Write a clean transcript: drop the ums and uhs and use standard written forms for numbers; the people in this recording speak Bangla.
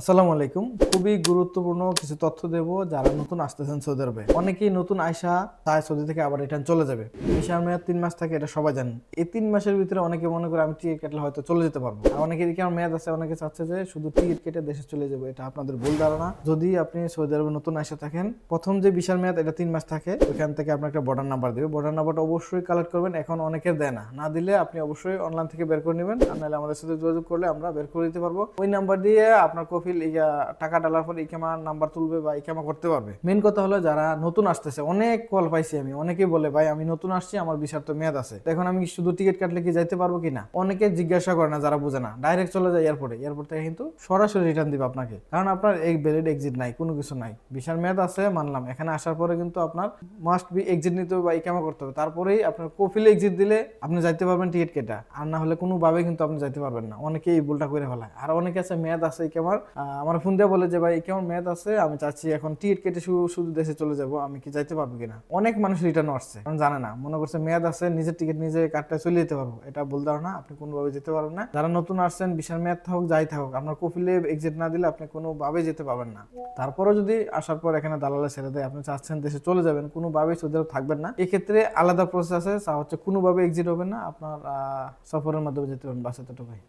আসসালামু আলাইকুম। খুবই গুরুত্বপূর্ণ কিছু তথ্য দেব যারা নতুন আসতেছেন সৌদি আরবে। অনেকেই নতুন আইসা চায় সৌদি থেকে আবার রিটার্ন চলে যাবে। ভিসার মেয়াদ ৩ মাস থাকে, এটা সবাই জানেন। এই ৩ মাসের ভিতরে অনেকে মনে করে আমি টিকিট কাটলে হয়তো চলে যেতে পারবো। আর অনেকের কি আমার মেয়াদ আছে, অনেকে চাচ্ছে যে শুধু টিকিট কেটে দেশে চলে যাবো। এটা আপনাদের ভুল ধারণা। যদি আপনি সৌদি আরবে নতুন আইসা থাকেন, প্রথম যে ভিসার মেয়াদ এটা ৩ মাস থাকে, ওইখান থেকে আপনার একটা বর্ডার নাম্বার দেবে। বর্ডার নাম্বারটা অবশ্যই কালেক্ট করবেন। এখন অনেকের দেয় না, না দিলে আপনি অবশ্যই অনলাইন থেকে বের করে নেবেন। আর নাহলে আমাদের সাথে যোগাযোগ করলে আমরা বের করে দিতে পারবো। ওই নাম্বার দিয়ে আপনার কফিল টাকা ডালার পর ইকামা নাম্বার তুলবে বা ইকামা করতে পারবে। মেন কথা হলো যারা নতুন আসতেছে, অনেক কল পাইছি আমি, অনেকেই বলে ভাই আমি নতুন আসছি, আমার ভিসার তো মেয়াদ আছে, এখন আমি শুধু টিকিট কাটলে কি যাইতে পারবো কিনা। অনেকে জিজ্ঞাসা করে না, যারা বুঝে না, ডাইরেক্ট চলে যায় এয়ারপোর্টে। এয়ারপোর্ট থেকে কিন্তু সরাসরি রিটার্ন দিবে আপনাকে, কারণ আপনার এই ভ্যালিড এক্সিট নাই, কোনো কিছু নাই। ভিসার মেয়াদ আছে মানলাম, এখানে আসার পরে কিন্তু আপনার মাস্ট বি এক্সিট নিতে হবে বা ইকামা করতে হবে। তারপরেই আপনার কফিলে এক্সিট দিলে আপনি যাইতে পারবেন টিকিট কেটে, আর না হলে কোনোভাবে কিন্তু আপনি যাইতে পারবেন না। অনেকেই এই ভুলটা করে ফেলায়। আর অনেকে আছে মেয়াদ আছে ইকামার, আমার ফোন দিয়ে বলে যে ভাই কেমন মেয়াদ আছে, আমি চাচ্ছি এখন টিকিট কেটে শুধু দেশে চলে যাব, আমি কি যাইতে পারবো কিনা। অনেক মানুষ রিটার্ন আসছে, কারণ জানে না, মনে করছে মেয়াদ আছে, নিজের টিকিট নিজে কাটতে চলে যেতে পারবো। এটা ভুল ধারণা, আপনি কোনোভাবে যেতে পারবেন না। যারা নতুন আসছেন, বিশাল মেয়াদ থাকুক যাই থাকুক, আপনার কফিলে এক্সিট না দিলে আপনি কোনোভাবে যেতে পারবেন না। তারপরে যদি আসার পর এখানে দালালে ছেড়ে দেয়, আপনি চাচ্ছেন দেশে চলে যাবেন, কোনোভাবেই সৌদি আরব থাকবেন না, এক্ষেত্রে আলাদা প্রসেস আছে। হচ্ছে কোনোভাবে এক্সিট হবে না, আপনার সফরের মাধ্যমে যেতে পারবেন, বাস এতটুকুই।